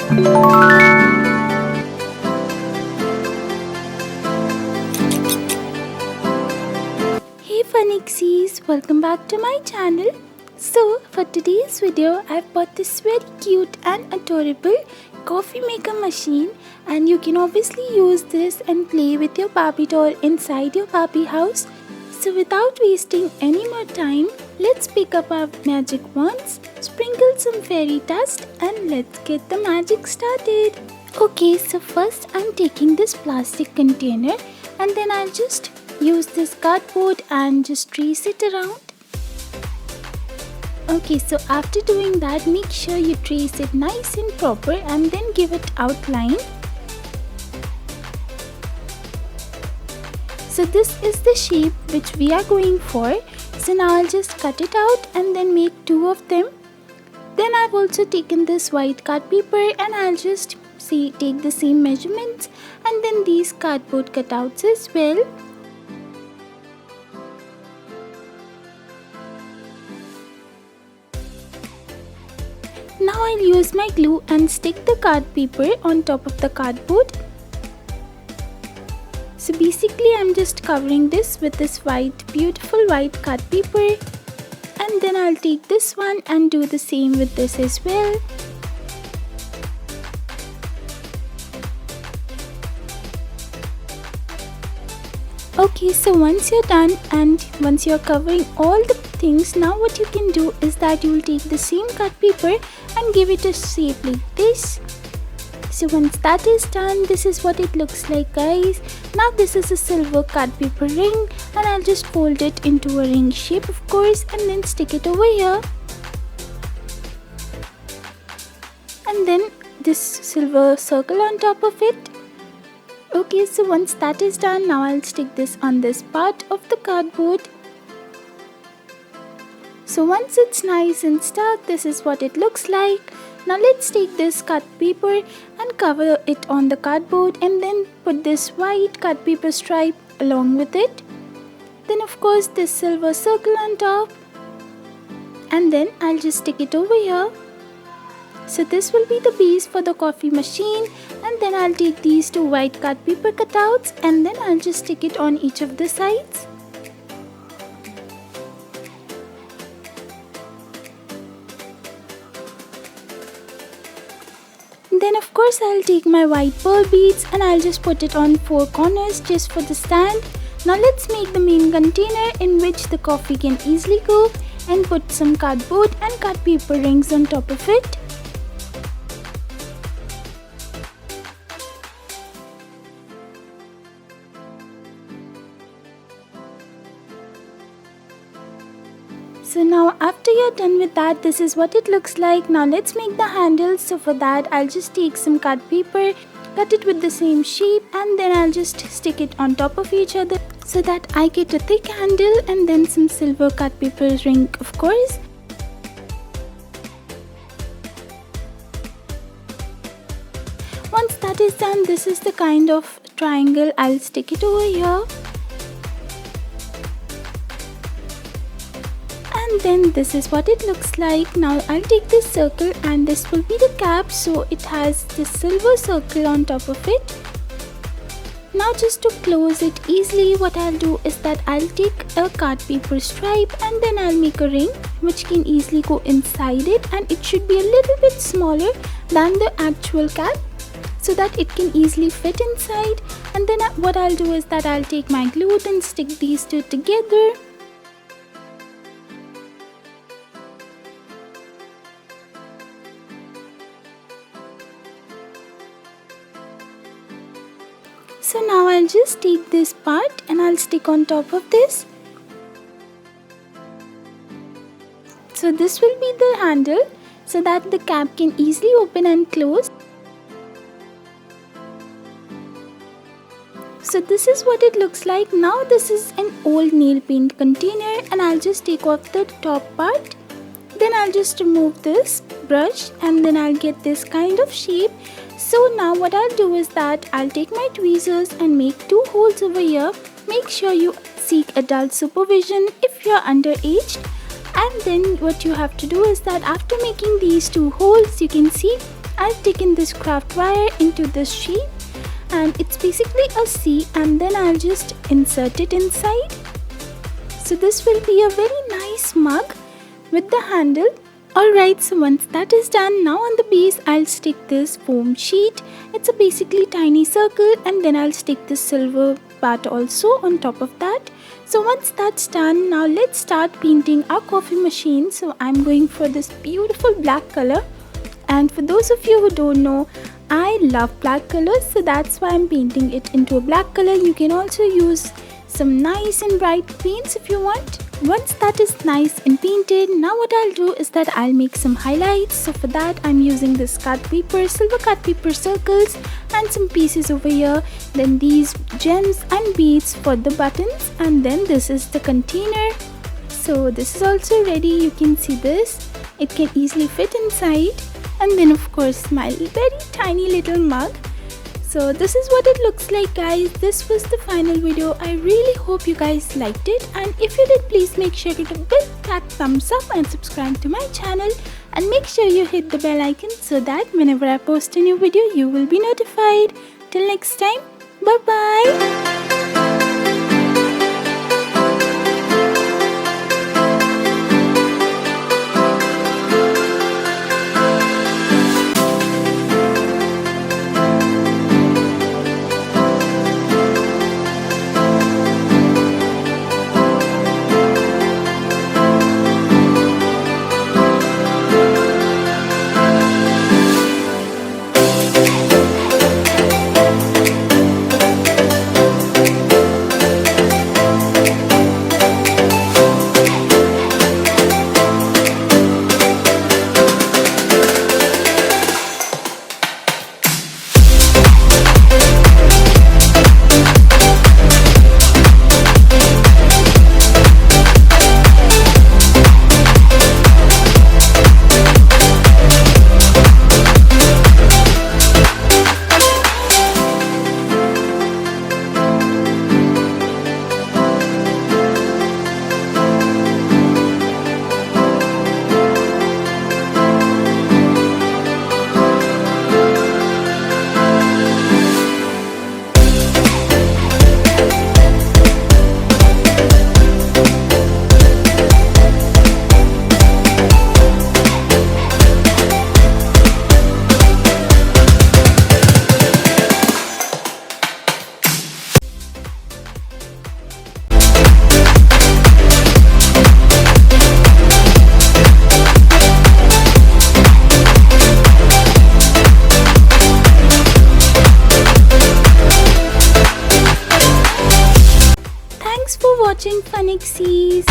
Hey Phoenixies, welcome back to my channel. So for today's video, I've bought this very cute and adorable coffee maker machine, and you can obviously use this and play with your Barbie doll inside your Barbie house. So without wasting any more time, let's pick up our magic wands, sprinkle some fairy dust, and let's get the magic started. Okay, so first I'm taking this plastic container, and then I'll just use this cardboard and just trace it around. Okay, so after doing that, make sure you trace it nice and proper and then give it outline. So this is the shape which we are going for. So now I'll just cut it out and then make two of them. Then I've also taken this white card paper and I'll just take the same measurements and then these cardboard cutouts as well. Now I'll use my glue and stick the card paper on top of the cardboard. So basically I'm just covering this with this beautiful white card paper, and then I'll take this one and do the same with this as well. Okay, so once you're done and once you're covering all the things, now what you can do is that you will take the same card paper and give it a shape like this. So once that is done, this is what it looks like, guys. Now this is a silver card paper ring, and I'll just fold it into a ring shape, of course, and then stick it over here. And then this silver circle on top of it. Okay, so once that is done, now I'll stick this on this part of the cardboard. So once it's nice and stuck, this is what it looks like. Now let's take this card paper and cover it on the cardboard and then put this white card paper stripe along with it. Then of course this silver circle on top, and then I'll just stick it over here. So this will be the base for the coffee machine, and then I'll take these two white card paper cutouts and then I'll just stick it on each of the sides. Then of course I'll take my white pearl beads and I'll just put it on four corners just for the stand. Now let's make the main container in which the coffee can easily go, and put some cardboard and card paper rings on top of it. So now after you're done with that, this is what it looks like. Now let's make the handles. So for that I'll just take some card paper, cut it with the same shape, and then I'll just stick it on top of each other so that I get a thick handle, and then some silver card paper ring, of course. Once that is done, this is the kind of triangle I'll stick it over here. And then this is what it looks like. Now I'll take this circle and this will be the cap, so it has this silver circle on top of it. Now just to close it easily, what I'll do is that I'll take a card paper stripe and then I'll make a ring which can easily go inside it, and it should be a little bit smaller than the actual cap so that it can easily fit inside. And then what I'll do is that I'll take my glue and stick these two together. So now I'll just take this part and I'll stick on top of this. So this will be the handle so that the cap can easily open and close. So this is what it looks like. Now this is an old nail paint container, and I'll just take off the top part. Then I'll just remove this brush and then I'll get this kind of shape. So now what I'll do is that I'll take my tweezers and make two holes over here. Make sure you seek adult supervision if you're underage. And then what you have to do is that after making these two holes, you can see I've taken this craft wire into this sheet, and it's basically a C, and then I'll just insert it inside. So this will be a very nice mug with the handle. Alright, so once that is done, now on the base I'll stick this foam sheet. It's a basically tiny circle, and then I'll stick this silver part also on top of that. So once that's done, now let's start painting our coffee machine. So I'm going for this beautiful black color, and for those of you who don't know, I love black colors, so that's why I'm painting it into a black color. You can also use some nice and bright paints if you want. Once that is nice and painted, now what I'll do is that I'll make some highlights. So for that I'm using this cut paper, silver cut paper circles, and some pieces over here, then these gems and beads for the buttons, and then this is the container. So this is also ready. You can see this, it can easily fit inside, and then of course my very tiny little mug. So this is what it looks like, guys. This was the final video. I really hope you guys liked it, and if you did, please make sure to give a big fat thumbs up and subscribe to my channel, and make sure you hit the bell icon so that whenever I post a new video you will be notified. Till next time, bye bye. Thanks for watching Funixies.